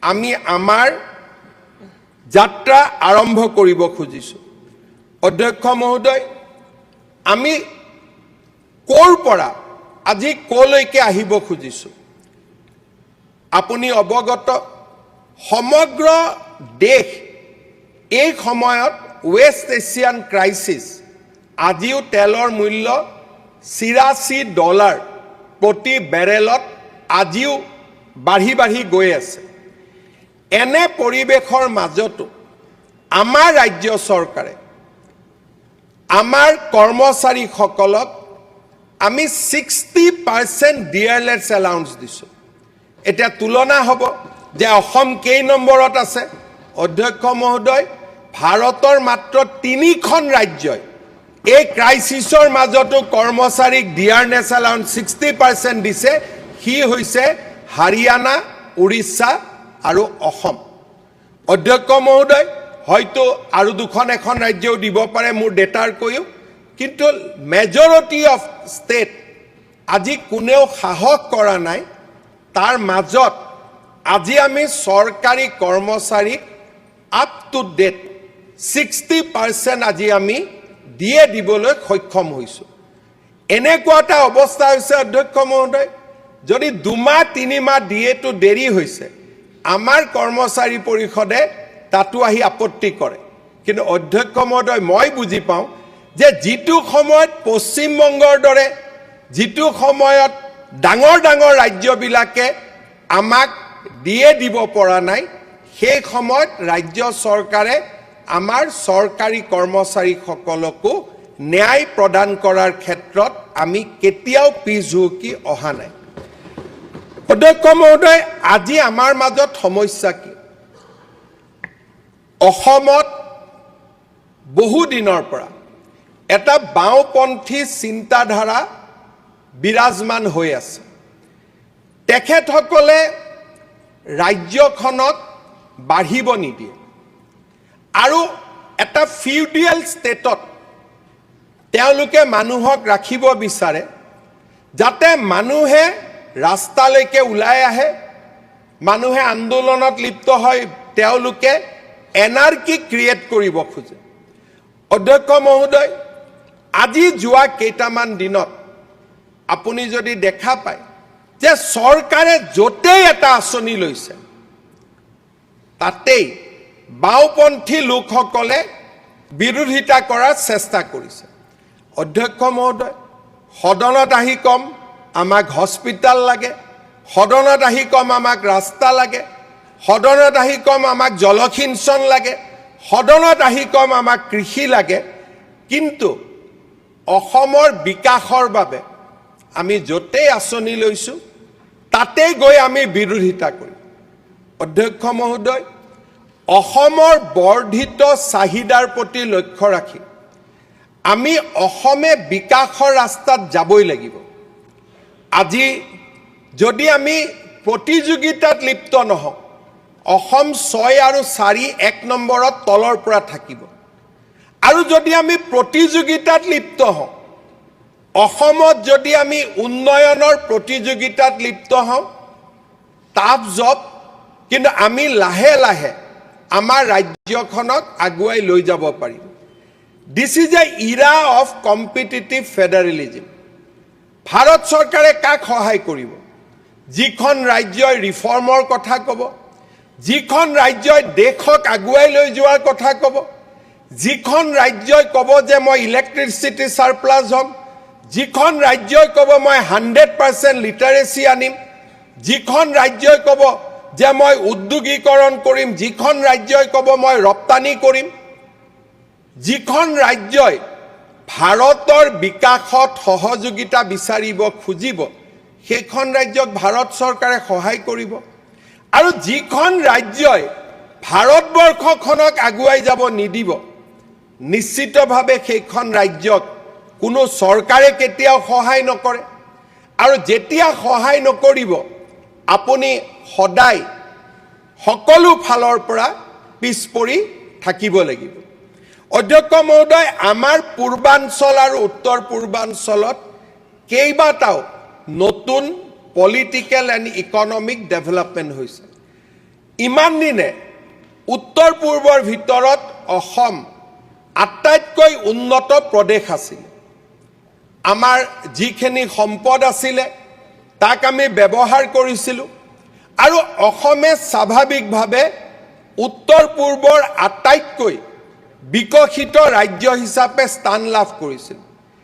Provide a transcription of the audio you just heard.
আমি আমাৰ যাত্ৰা আৰম্ভ কৰিব খুজিছোঁ। অধ্যক্ষ মহোদয়, আমি ক'ৰ পৰা আজি ক'লৈকে আহিব খুজিছোঁ আপুনি অৱগত। সমগ্ৰ দেশ এই সময়ত ৱেষ্ট এছিয়ান ক্ৰাইচিছ, আজিও তেলৰ মূল্য $84 প্ৰতি বেৰেলত আজিও বাঢ়ি বাঢ়ি গৈ আছে। এনে পৰিৱেশৰ মাজতো আমাৰ ৰাজ্য চৰকাৰে আমাৰ কৰ্মচাৰীসকলক আমি 60% ডিয়াৰলেছ এলাউন্স দিছোঁ। এতিয়া তুলনা হ'ব যে অসম কেই নম্বৰত আছে। অধ্যক্ষ মহোদয়, ভাৰতৰ মাত্ৰ 3খন ৰাজ্যই এই ক্ৰাইচিছৰ মাজতো কৰ্মচাৰীক ডিয়াৰনেছ এলাউন্স 60% দিছে। সি হৈছে হাৰিয়ানা, উৰিষ্যা আৰু অসম। অধ্যক্ষ মহোদয়, হয়তো আৰু দুখন এখন ৰাজ্যও দিব পাৰে মোৰ ডেটাৰ কৈও, কিন্তু মেজৰিটি অফ ষ্টেট আজি কোনেও সাহস কৰা নাই। তাৰ মাজত আজি আমি চৰকাৰী কৰ্মচাৰীক আপ টু ডেট 60% আজি আমি দিবলৈ সক্ষম হৈছোঁ। এনেকুৱা এটা অৱস্থা হৈছে অধ্যক্ষ মহোদয়, যদি 2-3 মাহ দিয়েতো দেৰি হৈছে, আমাৰ কৰ্মচাৰী পৰিষদে তাতো আহি আপত্তি কৰে। কিন্তু অধ্যক্ষ মহোদয়, মই বুজি পাওঁ যে যিটো সময়ত পশ্চিমবংগৰ দৰে, যিটো সময়ত ডাঙৰ ডাঙৰ ৰাজ্যবিলাকে আমাক দিব পৰা নাই, সেই সময়ত ৰাজ্য চৰকাৰে আমাৰ চৰকাৰী কৰ্মচাৰীসকলকো ন্যায় প্ৰদান কৰাৰ ক্ষেত্ৰত আমি কেতিয়াও পিছ হুহুকি অহা নাই। অধ্যক্ষ মহোদয়, আজি আমাৰ মাজত সমস্যা কি? অসমত বহু দিনৰ পৰা এটা বাওঁপন্থী চিন্তাধাৰা বিৰাজমান হৈ আছে। তেখেতসকলে ৰাজ্যখনক বাঢ়িব নিদিয়ে আৰু এটা ফিউডিয়েল ষ্টেটত তেওঁলোকে মানুহক ৰাখিব বিচাৰে, যাতে মানুহে ৰাস্তালৈকে ওলাই আহে, মানুহে আন্দোলনত লিপ্ত হয়, তেওঁলোকে এনাৰ্কি ক্ৰিয়েট কৰিব খোজে। অধ্যক্ষ মহোদয়, আজি যোৱা কেইটামান দিনত আপুনি যদি দেখা পায় যে চৰকাৰে য'তেই এটা আঁচনি লৈছে তাতেই বাওঁপন্থী লোকসকলে বিৰোধিতা কৰাৰ চেষ্টা কৰিছে। অধ্যক্ষ মহোদয়, সদনত আহি কম আমাক হস্পিটাল লাগে, সদনত আহি কম আমাক ৰাস্তা লাগে, সদনত আহি কম আমাক জলসিঞ্চন লাগে, সদনত আহি কম আমাক কৃষি লাগে, কিন্তু অসমৰ বিকাশৰ বাবে আমি য'তেই আঁচনি লৈছোঁ তাতেই গৈ আমি বিৰোধিতা কৰিম। অধ্যক্ষ মহোদয়, অসমৰ বৰ্ধিত চাহিদাৰ প্ৰতি লক্ষ্য ৰাখি আমি অসমে বিকাশৰ ৰাস্তাত যাবই লাগিব। আজি যদি আমি প্ৰতিযোগিতাত লিপ্ত নহওঁ, অসম 6 আৰু 4 1 নম্বৰত তলৰ পৰা থাকিব। আৰু যদি আমি প্ৰতিযোগিতাত লিপ্ত হওঁ, অসমত যদি আমি উন্নয়নৰ প্ৰতিযোগিতাত লিপ্ত হওঁ, টাফ জব, কিন্তু আমি লাহে লাহে আমাৰ ৰাজ্যখনক আগুৱাই লৈ যাব পাৰিম। This is a era of competitive federalism. Bharat চৰকাৰে কাক সহায় কৰিব? যিখন ৰাজ্যই ৰিফৰ্মৰ কথা ক'ব, যিখন ৰাজ্যই দেশক আগুৱাই লৈ যোৱাৰ কথা ক'ব, যিখন ৰাজ্যই ক'ব যে মই ইলেক্ট্ৰিচিটি ছাৰপ্লাছ হ'ম, যিখন ৰাজ্যই ক'ব মই 100% লিটাৰেচি আনিম, যিখন ৰাজ্যই ক'ব যে মই উদ্যোগীকৰণ কৰিম, যিখন ৰাজ্যই ক'ব মই ৰপ্তানি কৰিম, যিখন ৰাজ্যই ভাৰতৰ বিকাশত সহযোগিতা বিচাৰিব খুজিব, সেইখন ৰাজ্যক ভাৰত চৰকাৰে সহায় কৰিব। আৰু যিখন ৰাজ্যই ভাৰতবৰ্ষখনক আগুৱাই যাব নিদিব, নিশ্চিতভাৱে সেইখন ৰাজ্যক কোনো চৰকাৰে কেতিয়াও সহায় নকৰে। আৰু যেতিয়া সহায় নকৰিব, আপুনি সদায় সকলো ফালৰ পৰা পিছ পৰি থাকিব লাগিব। অধ্যক্ষ মহোদয়, আমাৰ পূৰ্বাঞ্চল আৰু উত্তৰ পূৰ্বাঞ্চলত কেইবাটাও নতুন পলিটিকেল এণ্ড ইকনমিক ডেভেলপমেণ্ট হৈছে। ইমান দিনে উত্তৰ পূৰ্বৰ ভিতৰত অসম আটাইতকৈ উন্নত প্ৰদেশ আছিল। আমাৰ যিখিনি সম্পদ আছিলে তাক আমি ব্যৱহাৰ কৰিছিলোঁ আৰু অসমে স্বাভাৱিকভাৱে উত্তৰ পূৰ্বৰ আটাইতকৈ বিকশিত ৰাজ্য হিচাপে স্থান লাভ কৰিছিল।